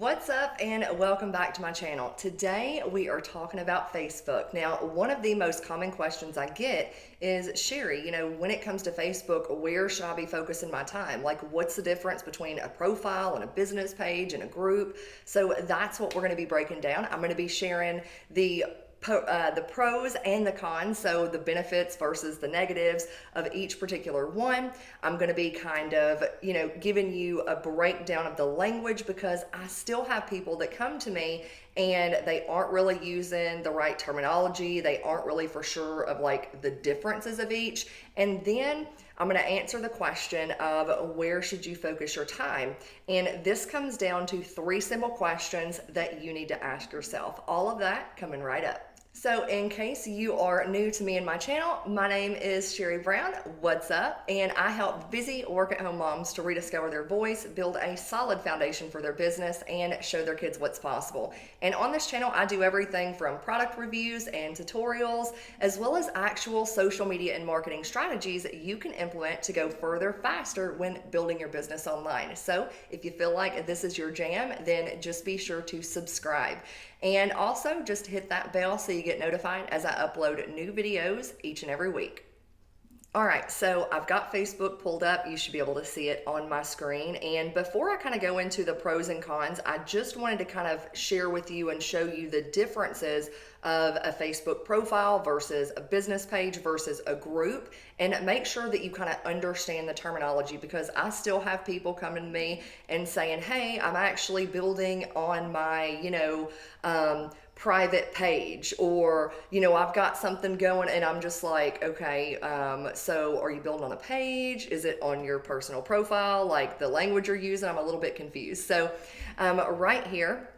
What's up and welcome back to my channel. Today we are talking about Facebook. Now, one of the most common questions I get is, Sherry, when it comes to Facebook, where should I be focusing my time? Like, what's the difference between a profile and a business page and a group? So that's what we're going to be breaking down. I'm going to be sharing the pros and the cons, so the benefits versus the negatives of each particular one. I'm going to be kind of, giving you a breakdown of the language because I still have people that come to me and they aren't really using the right terminology. They aren't really for sure of like the differences of each. And then I'm going to answer the question of where should you focus your time? And this comes down to 3 simple questions that you need to ask yourself. All of that coming right up. So in case you are new to me and my channel, my name is Sherry Brown. What's up? And I help busy work-at-home moms to rediscover their voice, build a solid foundation for their business, and show their kids what's possible. And on this channel, I do everything from product reviews and tutorials, as well as actual social media and marketing strategies that you can implement to go further faster when building your business online. So if you feel like this is your jam, then just be sure to subscribe. And also just hit that bell so you get notified as I upload new videos each and every week. All right, so I've got Facebook pulled up. You should be able to see it on my screen. And before I kind of go into the pros and cons, I just wanted to kind of share with you and show you the differences of a Facebook profile versus a business page versus a group, and make sure that you kind of understand the terminology, because I still have people coming to me and saying, hey, I'm actually building on my, private page, or I've got something going, and I'm just like, okay, so are you building on a page? Is it on your personal profile? Like the language you're using, I'm a little bit confused. So right here,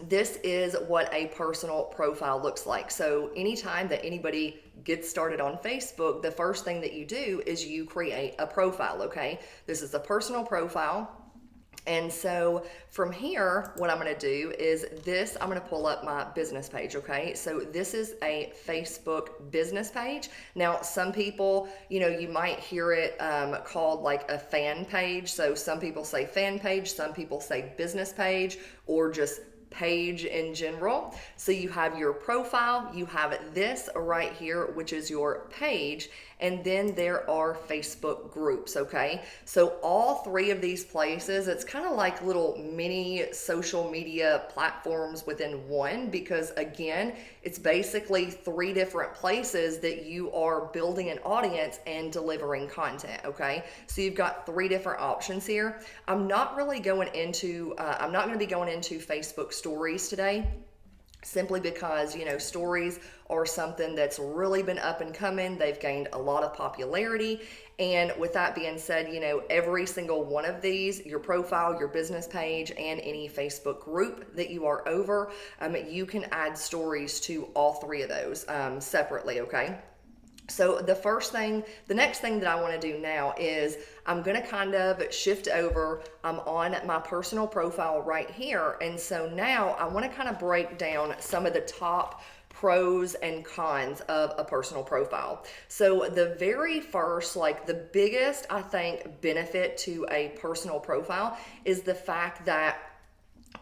this is what a personal profile looks like. So anytime that anybody gets started on Facebook, the first thing that you do is you create a profile, okay? This is a personal profile. And so from here, what I'm going to do is I'm going to pull up my business page, okay? So this is a Facebook business page. Now, some people, you might hear it called like a fan page. So some people say fan page, some people say business page, or just page in general. So you have your profile, you have this right here, which is your page, and then there are Facebook groups, okay? So all 3 of these places, it's kind of like little mini social media platforms within one, because again, it's basically 3 different places that you are building an audience and delivering content, okay? So you've got 3 different options here. I'm not going to be going into Facebook stories today, simply because stories are something that's really been up and coming. They've gained a lot of popularity, and with that being said, every single one of these, your profile, your business page, and any Facebook group that you are over, you can add stories to all 3 of those separately, okay? So the next thing that I want to do now is I'm going to kind of shift over. I'm on my personal profile right here. And so now I want to kind of break down some of the top pros and cons of a personal profile. So the very first, like the biggest, I think, benefit to a personal profile is the fact that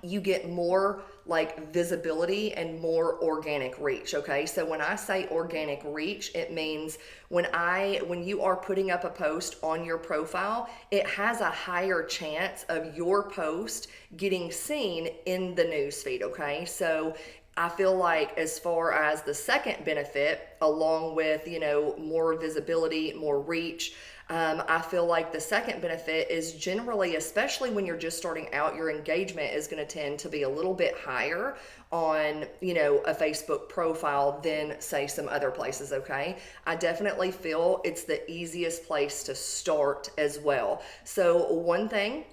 you get more like visibility and more organic reach, okay? So when I say organic reach, it means when you are putting up a post on your profile, it has a higher chance of your post getting seen in the newsfeed, okay? So I feel like as far as the second benefit, along with, more visibility, more reach, I feel like the second benefit is generally, especially when you're just starting out, your engagement is going to tend to be a little bit higher on, a Facebook profile than say some other places, okay? I definitely feel it's the easiest place to start as well. So one thing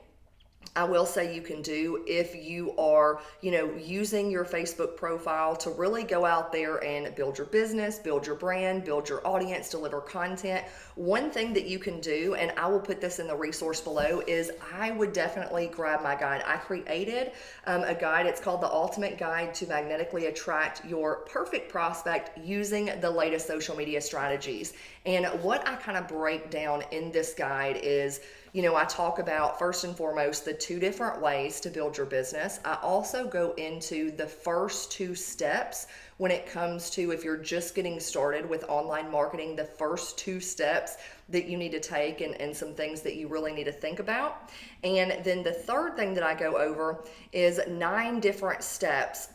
I will say you can do if you are, using your Facebook profile to really go out there and build your business, build your brand, build your audience, deliver content. One thing that you can do, and I will put this in the resource below, is I would definitely grab my guide. I created a guide. It's called The Ultimate Guide to Magnetically Attract Your Perfect Prospect Using the Latest Social Media Strategies. And what I kind of break down in this guide is, I talk about first and foremost the two different ways to build your business. I also go into the first two steps when it comes to, if you're just getting started with online marketing, the first two steps that you need to take, and some things that you really need to think about. And then the third thing that I go over is 9 different steps,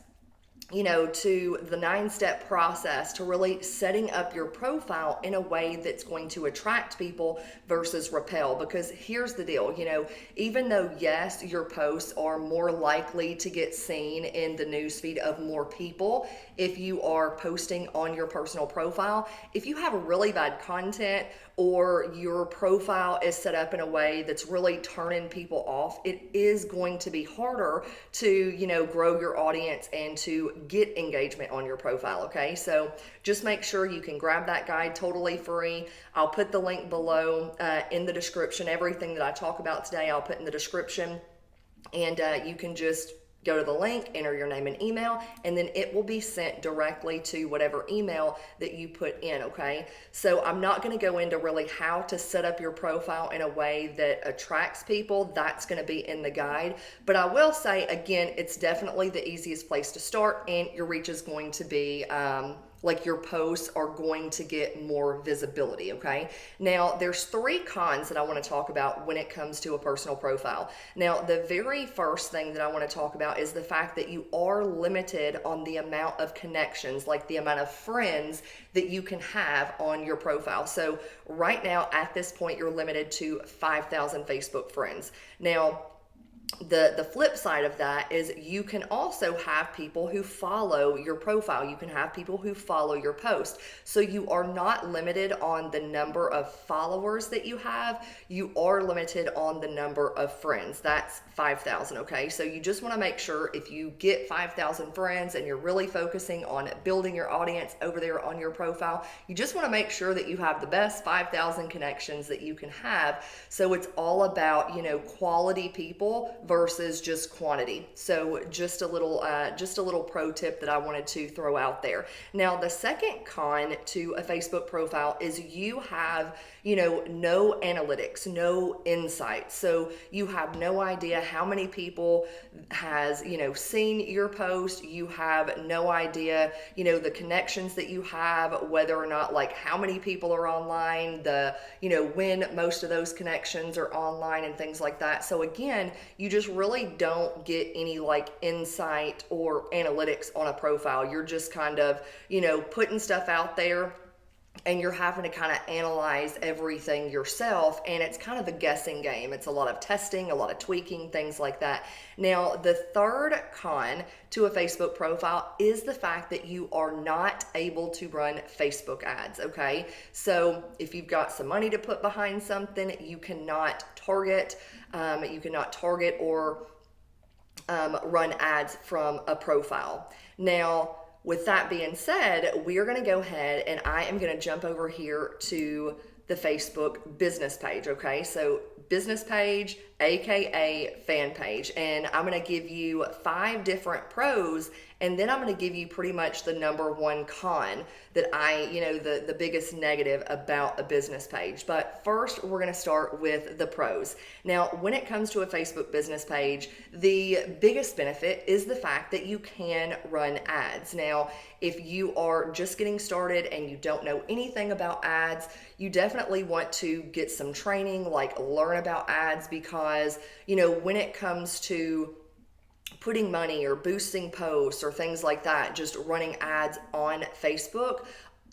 to the 9-step process to really setting up your profile in a way that's going to attract people versus repel. Because here's the deal, even though, yes, your posts are more likely to get seen in the newsfeed of more people if you are posting on your personal profile, if you have really bad content or your profile is set up in a way that's really turning people off, it is going to be harder to, grow your audience and to get engagement on your profile, okay? So just make sure you can grab that guide totally free. I'll put the link below in the description. Everything that I talk about today, I'll put in the description, and you can just go to the link, enter your name and email, and then it will be sent directly to whatever email that you put in, okay? So I'm not gonna go into really how to set up your profile in a way that attracts people. That's gonna be in the guide. But I will say, again, it's definitely the easiest place to start, and your reach is going to be, your posts are going to get more visibility, okay? Now, there's 3 cons that I want to talk about when it comes to a personal profile. Now, the very first thing that I want to talk about is the fact that you are limited on the amount of connections, like the amount of friends that you can have on your profile. So right now, at this point, you're limited to 5,000 Facebook friends. Now, the flip side of that is you can also have people who follow your profile. You can have people who follow your post. So you are not limited on the number of followers that you have. You are limited on the number of friends. That's 5,000, okay? So you just want to make sure if you get 5,000 friends and you're really focusing on building your audience over there on your profile, you just want to make sure that you have the best 5,000 connections that you can have. So it's all about, quality people versus just quantity. So just a little pro tip that I wanted to throw out there. Now, the second con to a Facebook profile is you have, no analytics, no insight. So you have no idea how many people has, seen your post. You have no idea, the connections that you have, whether or not, like, how many people are online, when most of those connections are online and things like that. So again, you just really don't get any insight or analytics on a profile. You're just kind of, putting stuff out there, and you're having to kind of analyze everything yourself, and it's kind of a guessing game. It's a lot of testing, a lot of tweaking, things like that. Now, the third con to a Facebook profile is the fact that you are not able to run Facebook ads, okay? So if you've got some money to put behind something, you cannot target or run ads from a profile. Now, with that being said, we are going to go ahead and I am going to jump over here to the Facebook business page, okay? So business page, aka fan page, and I'm going to give you 5 different pros, and then I'm going to give you pretty much the number 1 con that the biggest negative about a business page. But first, we're going to start with the pros. Now, when it comes to a Facebook business page, the biggest benefit is the fact that you can run ads. Now, if you are just getting started and you don't know anything about ads, you definitely want to get some training, learn about ads, because, when it comes to putting money or boosting posts or things like that, just running ads on Facebook,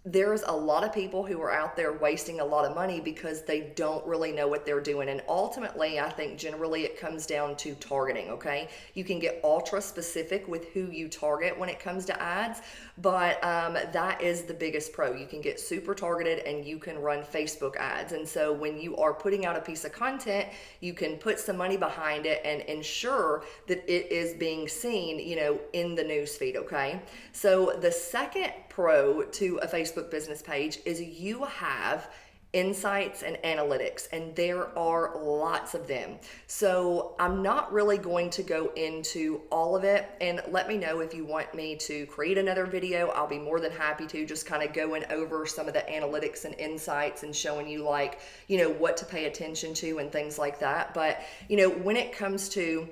there's a lot of people who are out there wasting a lot of money because they don't really know what they're doing. And ultimately, I think generally it comes down to targeting, okay? You can get ultra specific with who you target when it comes to ads, but that is the biggest pro. You can get super targeted and you can run Facebook ads. And so when you are putting out a piece of content, you can put some money behind it and ensure that it is being seen, in the newsfeed, okay? So the second pro to a Facebook business page is you have insights, and analytics, and there are lots of them. So I'm not really going to go into all of it, and let me know if you want me to create another video. I'll be more than happy to, just kind of going over some of the analytics and insights and showing you, like, what to pay attention to and things like that. But when it comes to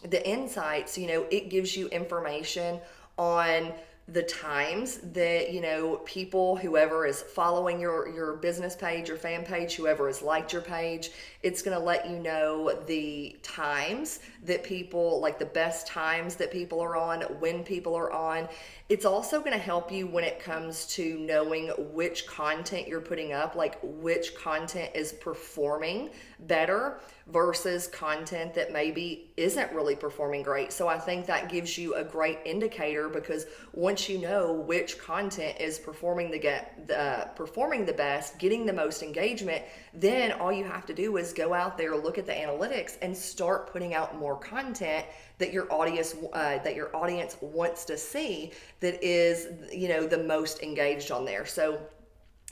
the insights, it gives you information on the times that people, whoever is following your business page, your fan page, whoever has liked your page, it's going to let you know the times that people, like the best times that people are on, when people are on. It's also going to help you when it comes to knowing which content you're putting up, like which content is performing better versus content that maybe isn't really performing great. So I think that gives you a great indicator, because once you know which content is performing the best, getting the most engagement, then all you have to do is go out there, look at the analytics, and start putting out more content that your audience wants to see, that is the most engaged on there. So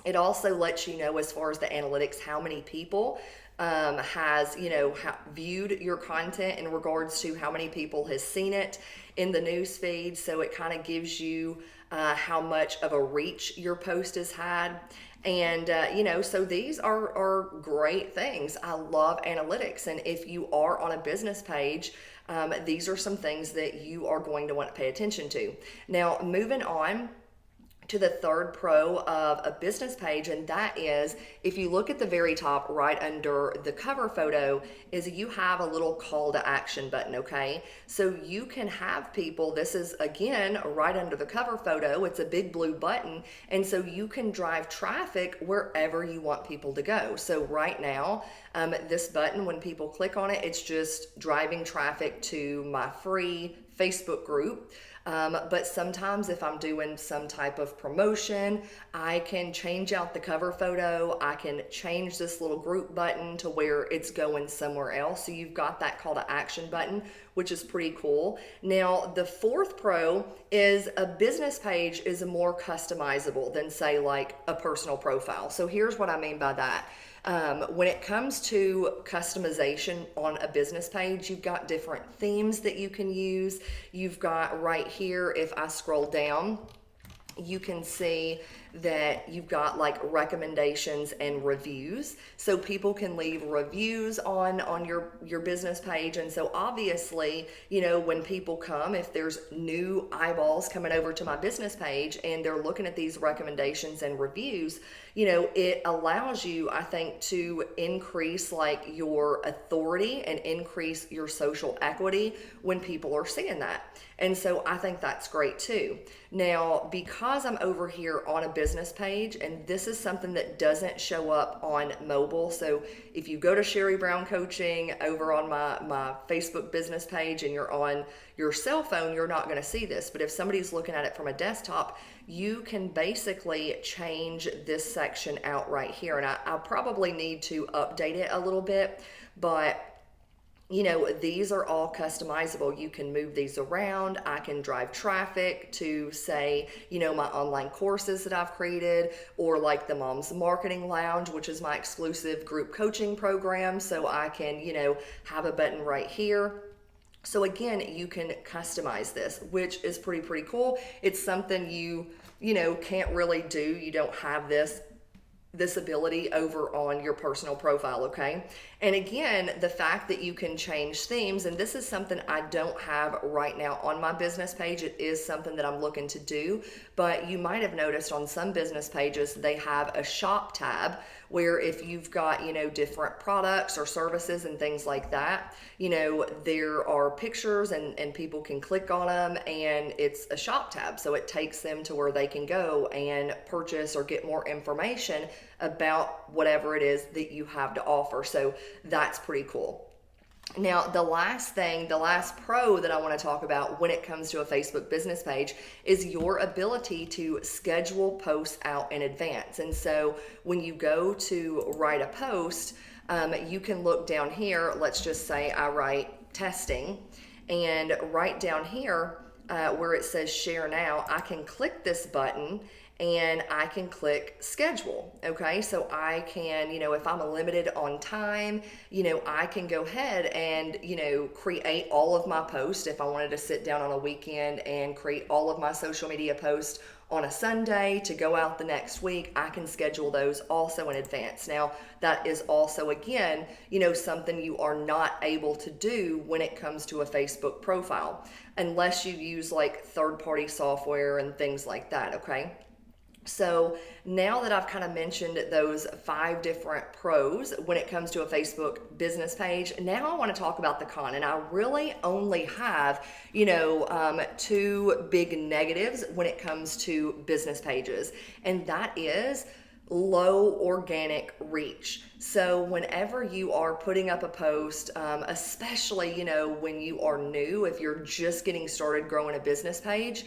it also lets you know, as far as the analytics, how many people has viewed your content in regards to how many people has seen it in the news feed. So it kind of gives you how much of a reach your post has had. And so these are great things. I love analytics, and if you are on a business page, these are some things that you are going to want to pay attention to. Now, moving on to the third pro of a business page, and that is, if you look at the very top right under the cover photo, is you have a little call to action button, okay? So you can have people, this is again right under the cover photo, it's a big blue button, and so you can drive traffic wherever you want people to go. So right now, this button, when people click on it, it's just driving traffic to my free Facebook group. But sometimes if I'm doing some type of promotion, I can change out the cover photo. I can change this little group button to where it's going somewhere else. So you've got that call to action button, which is pretty cool. Now, the fourth pro is a business page is more customizable than, say, like a personal profile. So here's what I mean by that. When it comes to customization on a business page, you've got different themes that you can use. You've got right here, if I scroll down, you can see that you've got like recommendations and reviews. So people can leave reviews on your business page. And so obviously, when people come, if there's new eyeballs coming over to my business page and they're looking at these recommendations and reviews, it allows you, I think, to increase like your authority and increase your social equity when people are seeing that. And so I think that's great too. Now, because I'm over here on a business page, and this is something that doesn't show up on mobile. So if you go to Sherry Brown Coaching over on my Facebook business page and you're on your cell phone, you're not going to see this. But if somebody's looking at it from a desktop, you can basically change this section out right here. And I probably need to update it a little bit, but these are all customizable. You can move these around. I can drive traffic to, say, my online courses that I've created, or like the Moms Marketing Lounge, which is my exclusive group coaching program. So I can, have a button right here. So again, you can customize this, which is pretty cool. It's something you can't really do. You don't have this ability over on your personal profile, okay? And again, the fact that you can change themes, and this is something I don't have right now on my business page. It is something that I'm looking to do, but you might have noticed on some business pages, they have a shop tab where if you've got, different products or services and things like that, there are pictures and people can click on them, and it's a shop tab. So it takes them to where they can go and purchase or get more information about whatever it is that you have to offer. So that's pretty cool. Now, the last pro that I want to talk about when it comes to a Facebook business page is your ability to schedule posts out in advance. And so when you go to write a post, you can look down here. Let's just say I write testing, and right down here where it says share now, I can click this button, and I can click schedule. Okay, so I can, if I'm limited on time, I can go ahead and, create all of my posts. If I wanted to sit down on a weekend and create all of my social media posts on a Sunday to go out the next week, I can schedule those also in advance. Now, that is also, again, something you are not able to do when it comes to a Facebook profile, unless you use like third-party software and things like that, okay? So now that I've kind of mentioned those 5 different pros when it comes to a Facebook business page, now I want to talk about the con. And I really only have, 2 big negatives when it comes to business pages. And that is low organic reach. So whenever you are putting up a post, especially, when you are new, if you're just getting started growing a business page,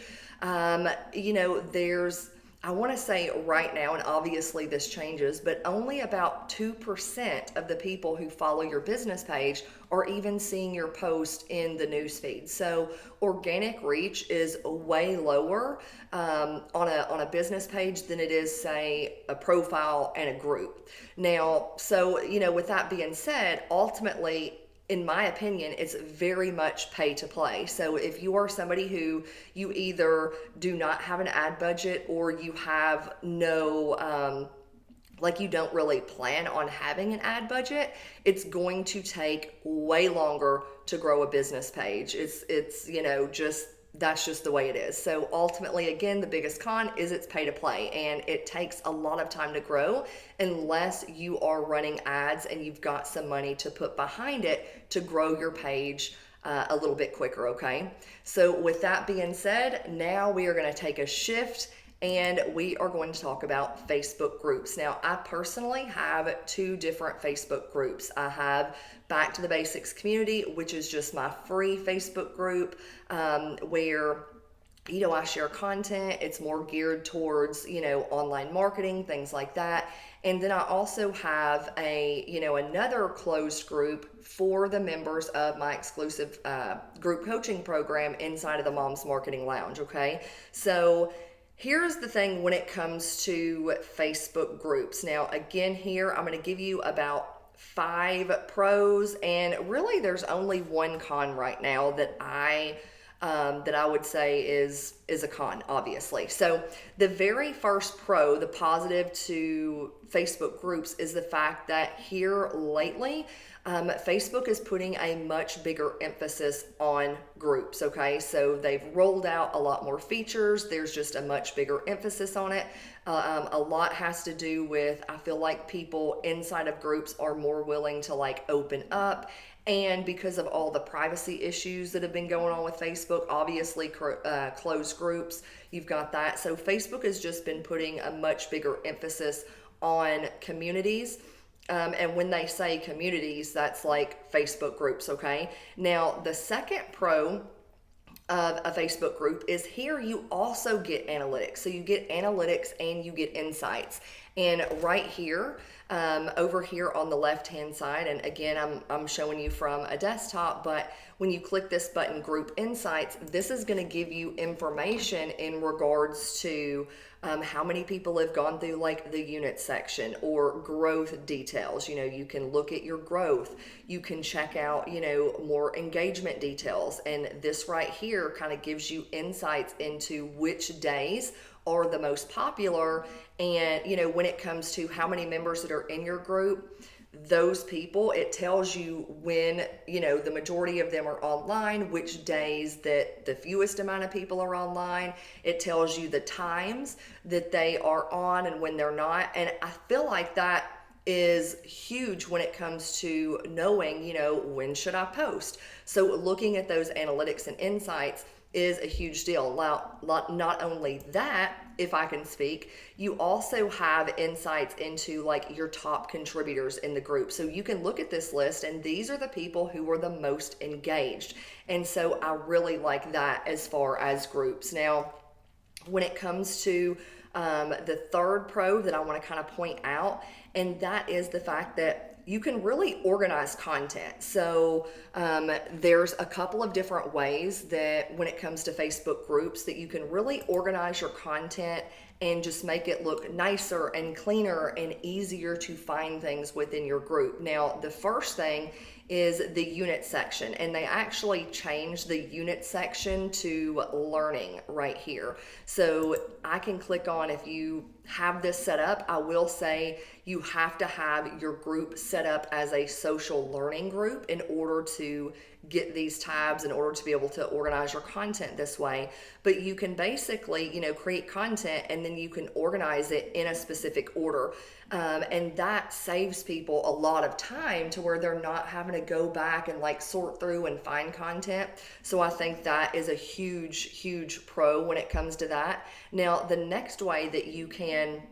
I want to say right now, and obviously this changes, but only about 2% of the people who follow your business page are even seeing your post in the newsfeed. So organic reach is way lower on a business page than it is, say, a profile and a group. Now, so, with that being said, ultimately, in my opinion, it's very much pay to play. So if you are somebody who you either do not have an ad budget or you have no, you don't really plan on having an ad budget, it's going to take way longer to grow a business page. It's just that's just the way it is. So ultimately, again, the biggest con is it's pay to play, and it takes a lot of time to grow unless you are running ads and you've got some money to put behind it to grow your page a little bit quicker, okay? So with that being said, now we are going to take a shift and we are going to talk about Facebook groups. Now, I personally have 2 different Facebook groups. I have Back to the Basics Community, which is just my free Facebook group where I share content. It's more geared towards, online marketing, things like that. And then I also have another closed group for the members of my exclusive group coaching program inside of the Moms Marketing Lounge, okay? So here's the thing when it comes to Facebook groups. Now, again, here I'm going to give you about 5 pros, and really there's only one con right now that I would say is a con, obviously. So the very first pro, the positive to Facebook groups, is the fact that here lately, Facebook is putting a much bigger emphasis on groups, okay? So they've rolled out a lot more features. There's just a much bigger emphasis on it. A lot has to do with, I feel like people inside of groups are more willing to open up. And because of all the privacy issues that have been going on with Facebook, obviously closed groups, you've got that. So Facebook has just been putting a much bigger emphasis on communities. And when they say communities, that's like Facebook groups, okay? Now, the second pro of a Facebook group is here you also get analytics. So you get analytics and you get insights. And right here, over here on the left-hand side, and again, I'm showing you from a desktop, but when you click this button, Group Insights, this is going to give you information in regards to how many people have gone through the unit section or growth details. You can look at your growth. You can check out, more engagement details. And this right here kind of gives you insights into which days are the most popular. And, when it comes to how many members that are in your group, those people, it tells you when, the majority of them are online, which days that the fewest amount of people are online. It tells you the times that they are on and when they're not. And I feel like that is huge when it comes to knowing, when should I post? So looking at those analytics and insights is a huge deal. Now, not only that, if I can speak, you also have insights into your top contributors in the group. So you can look at this list and these are the people who are the most engaged. And so I really like that as far as groups. Now, when it comes to the third pro that I want to kind of point out, and that is the fact that you can really organize content. So there's a couple of different ways that when it comes to Facebook groups that you can really organize your content and just make it look nicer and cleaner and easier to find things within your group. Now, the first thing is the unit section, and they actually changed the unit section to learning right here. So I can click on, if you have this set up, I will say you have to have your group set up as a social learning group in order to get these tabs, in order to be able to organize your content this way. But you can basically, create content and then you can organize it in a specific order. And that saves people a lot of time to where they're not having to go back and like sort through and find content. So I think that is a huge, huge pro when it comes to that. Now, the next way that you can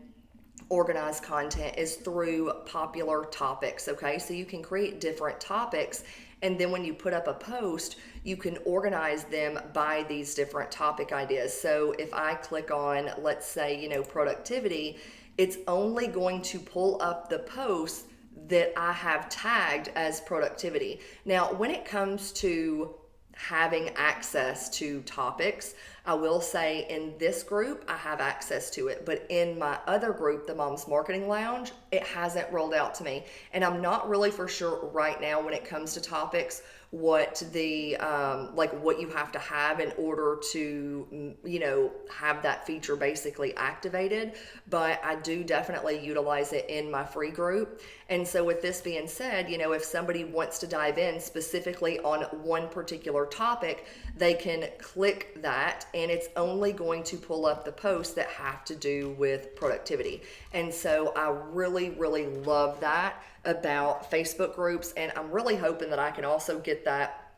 organize content is through popular topics. Okay, so you can create different topics, and then when you put up a post, you can organize them by these different topic ideas. So if I click on, let's say, productivity, it's only going to pull up the posts that I have tagged as productivity. Now, when it comes to having access to topics, I will say in this group, I have access to it, but in my other group, the Moms Marketing Lounge, it hasn't rolled out to me. And I'm not really for sure right now when it comes to topics, what the, what you have to have in order to, have that feature basically activated. But I do definitely utilize it in my free group. And so with this being said, if somebody wants to dive in specifically on one particular topic, they can click that and it's only going to pull up the posts that have to do with productivity. And so I really, really love that about Facebook groups, and I'm really hoping that I can also get that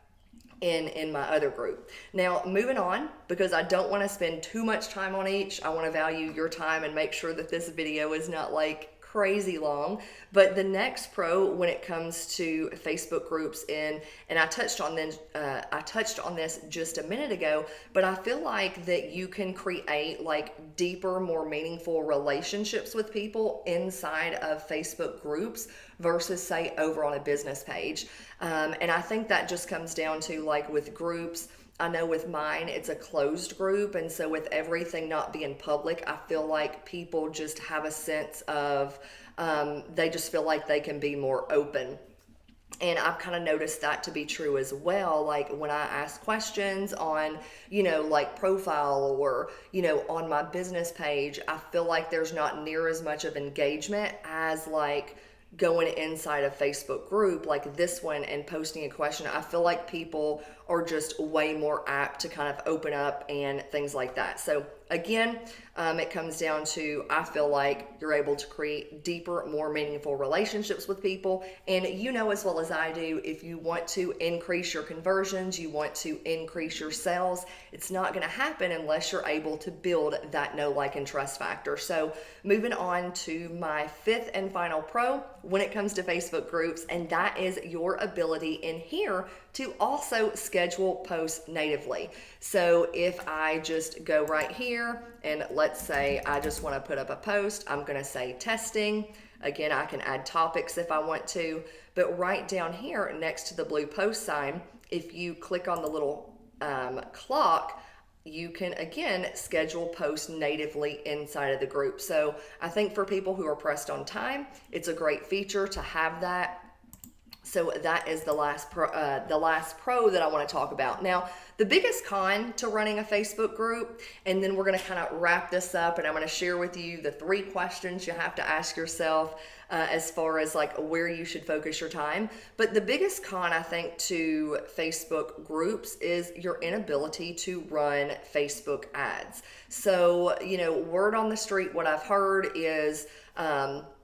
in my other group. Now, moving on, because I don't want to spend too much time on each, I want to value your time and make sure that this video is not like crazy long. But the next pro when it comes to Facebook groups, and I touched on this just a minute ago, but I feel like that you can create like deeper, more meaningful relationships with people inside of Facebook groups versus say over on a business page. And I think that just comes down to like with groups, I know with mine, it's a closed group. And so with everything not being public, I feel like people just have a sense of, they just feel like they can be more open. And I've kind of noticed that to be true as well. Like when I ask questions on, like profile or, on my business page, I feel like there's not near as much of engagement as like going inside a Facebook group like this one and posting a question. I feel like people are just way more apt to kind of open up and things like that. So again, it comes down to, I feel like you're able to create deeper, more meaningful relationships with people. And as well as I do, if you want to increase your conversions, you want to increase your sales, it's not going to happen unless you're able to build that know, like, and trust factor. So moving on to my fifth and final pro when it comes to Facebook groups, and that is your ability in here to also schedule posts natively. So if I just go right here and let's say I just want to put up a post, I'm going to say testing. Again, I can add topics if I want to, but right down here next to the blue post sign, if you click on the little clock, you can again schedule posts natively inside of the group. So I think for people who are pressed on time, it's a great feature to have that. So that is the last pro that I want to talk about. Now, the biggest con to running a Facebook group, and then we're going to kind of wrap this up, and I'm going to share with you the 3 questions you have to ask yourself as far as like where you should focus your time. But the biggest con, I think, to Facebook groups is your inability to run Facebook ads. So, word on the street, what I've heard is,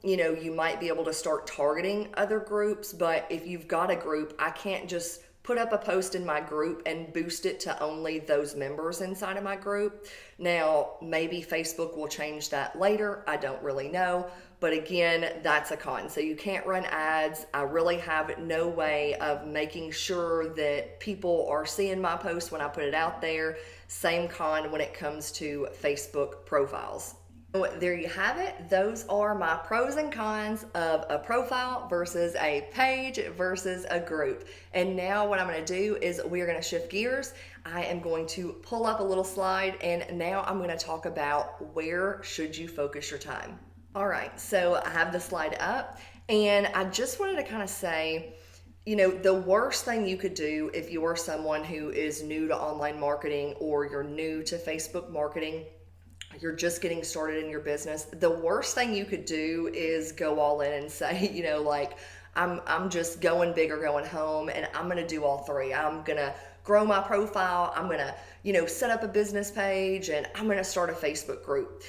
you might be able to start targeting other groups, but if you've got a group, I can't just put up a post in my group and boost it to only those members inside of my group. Now, maybe Facebook will change that later. I don't really know. But again, that's a con. So you can't run ads. I really have no way of making sure that people are seeing my post when I put it out there. Same con when it comes to Facebook profiles. So there you have it. Those are my pros and cons of a profile versus a page versus a group. And now what I'm going to do is we're going to shift gears. I am going to pull up a little slide, and now I'm going to talk about where should you focus your time. All right, so I have the slide up, and I just wanted to kind of say, the worst thing you could do if you are someone who is new to online marketing or you're new to Facebook marketing, you're just getting started in your business, the worst thing you could do is go all in and say, like, I'm just going big or going home, and I'm going to do all three. I'm going to grow my profile. I'm going to, set up a business page, and I'm going to start a Facebook group.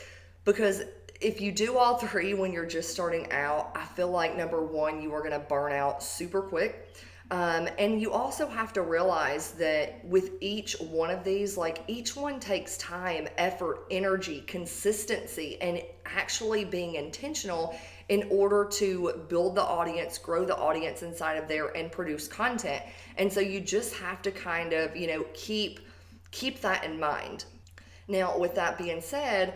Because if you do all three when you're just starting out, I feel like number one, you are going to burn out super quick. And you also have to realize that with each one of these, like, each one takes time, effort, energy, consistency, and actually being intentional in order to build the audience, grow the audience inside of there, and produce content. And so you just have to kind of, keep that in mind. Now, with that being said,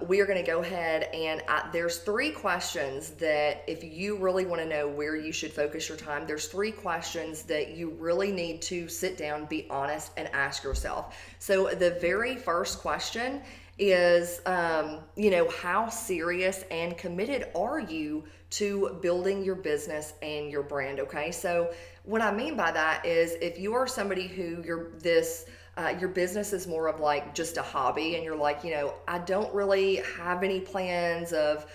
we are going to go ahead and there's three questions that if you really want to know where you should focus your time, there's three questions that you really need to sit down, be honest, and ask yourself. So the very first question is, how serious and committed are you to building your business and your brand? Okay, so what I mean by that is if you are somebody who your business is more of like just a hobby, and you're like, I don't really have any plans of,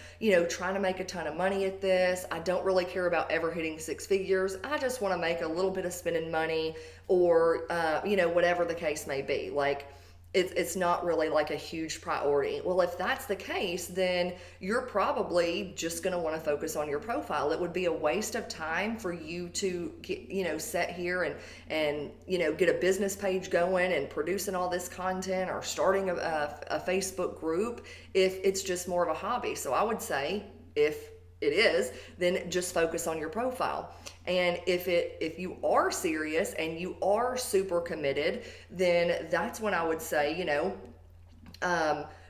trying to make a ton of money at this. I don't really care about ever hitting six figures. I just want to make a little bit of spending money, or, whatever the case may be. Like, it's not really like a huge priority. Well, if that's the case, then you're probably just going to want to focus on your profile. It would be a waste of time for you to get, sit here and get a business page going and producing all this content, or starting a Facebook group if it's just more of a hobby. So I would say, if it is, then just focus on your profile. And if you are serious and you are super committed, then that's when I would say,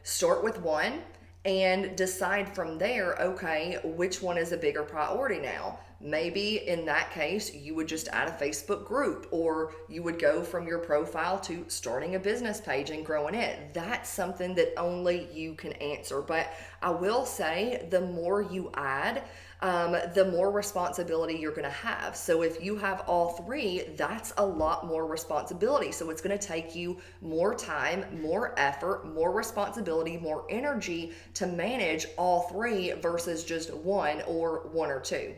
start with one and decide from there, okay, which one is a bigger priority now? Maybe in that case, you would just add a Facebook group, or you would go from your profile to starting a business page and growing it. That's something that only you can answer. But I will say, the more you add, the more responsibility you're going to have. So if you have all three, that's a lot more responsibility. So it's going to take you more time, more effort, more responsibility, more energy to manage all three versus just one or two.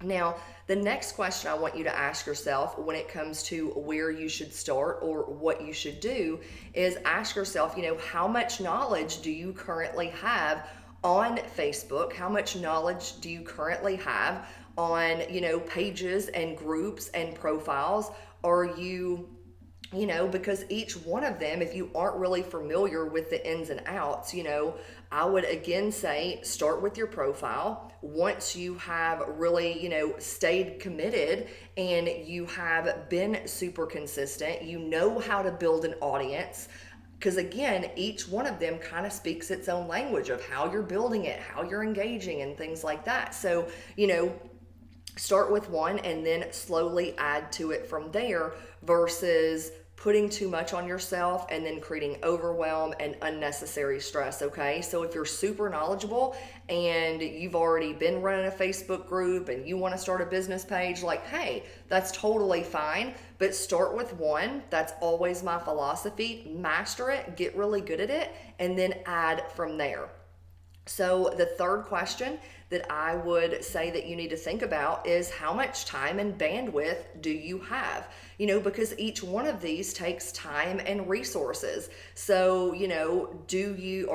Now, the next question I want you to ask yourself when it comes to where you should start or what you should do is ask yourself, how much knowledge do you currently have on Facebook? How much knowledge do you currently have on, pages and groups and profiles? Are you, because each one of them, if you aren't really familiar with the ins and outs, I would again say start with your profile. Once you have really, stayed committed and you have been super consistent, you know how to build an audience. Because again, each one of them kind of speaks its own language of how you're building it, how you're engaging, and things like that. So, start with one and then slowly add to it from there, versus putting too much on yourself and then creating overwhelm and unnecessary stress. Okay, so if you're super knowledgeable and you've already been running a Facebook group and you want to start a business page, like, hey, that's totally fine, but start with one. That's always my philosophy. Master it, get really good at it, and then add from there. So the third question that I would say that you need to think about is, how much time and bandwidth do you have? Because each one of these takes time and resources. So, are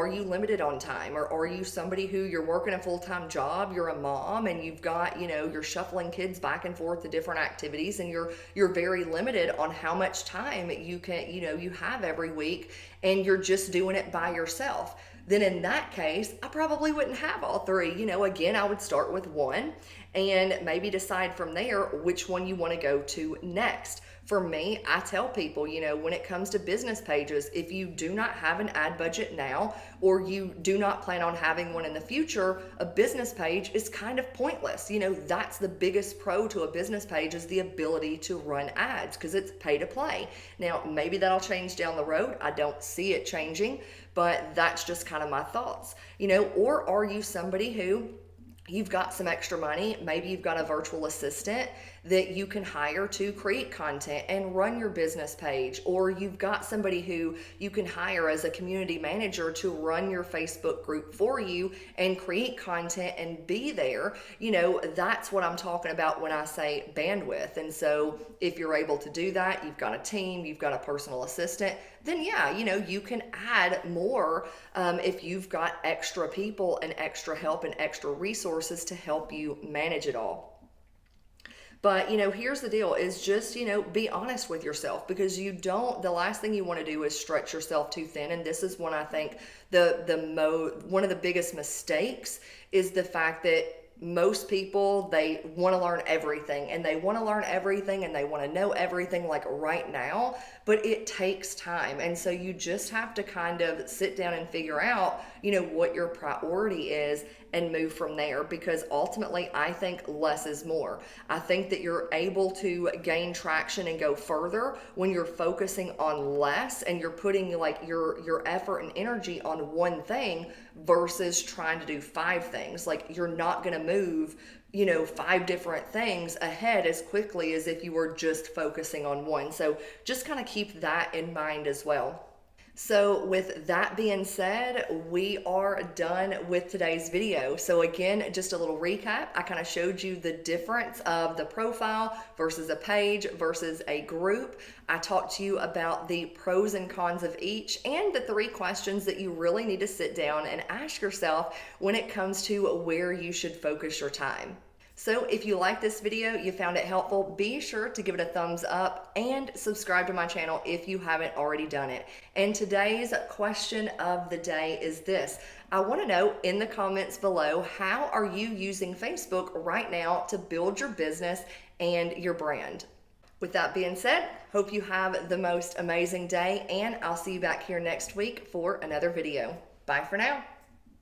you limited on time, or are you somebody who you're working a full-time job, you're a mom, and you've got, you're shuffling kids back and forth to different activities, and you're very limited on how much time you can, you have every week, and you're just doing it by yourself? Then in that case, I probably wouldn't have all three. Again, I would start with one and maybe decide from there which one you want to go to next. For me, I tell people, when it comes to business pages, if you do not have an ad budget now, or you do not plan on having one in the future, a business page is kind of pointless. That's the biggest pro to a business page, is the ability to run ads, because it's pay to play. Now, maybe that'll change down the road. I don't see it changing, but that's just kind of my thoughts. Or are you somebody who, you've got some extra money, maybe you've got a virtual assistant that you can hire to create content and run your business page, or you've got somebody who you can hire as a community manager to run your Facebook group for you and create content and be there. That's what I'm talking about when I say bandwidth. And so if you're able to do that, you've got a team, you've got a personal assistant, then yeah, you can add more if you've got extra people and extra help and extra resources to help you manage it all. But, here's the deal, is just, be honest with yourself, because the last thing you want to do is stretch yourself too thin. And this is one, I think, one of the biggest mistakes is the fact that most people, they want to learn everything, and they want to know everything like right now, but it takes time. And so you just have to kind of sit down and figure out, what your priority is and move from there, because ultimately I think less is more. I think that you're able to gain traction and go further when you're focusing on less and you're putting like your effort and energy on one thing versus trying to do 5 things. Like, you're not going to move 5 different things ahead as quickly as if you were just focusing on one. So just kind of keep that in mind as well. So with that being said, we are done with today's video. So again, just a little recap. I kind of showed you the difference of the profile versus a page versus a group. I talked to you about the pros and cons of each, and the 3 questions that you really need to sit down and ask yourself when it comes to where you should focus your time. So if you like this video, you found it helpful, be sure to give it a thumbs up and subscribe to my channel if you haven't already done it. And today's question of the day is this. I want to know in the comments below, how are you using Facebook right now to build your business and your brand? With that being said, hope you have the most amazing day, and I'll see you back here next week for another video. Bye for now.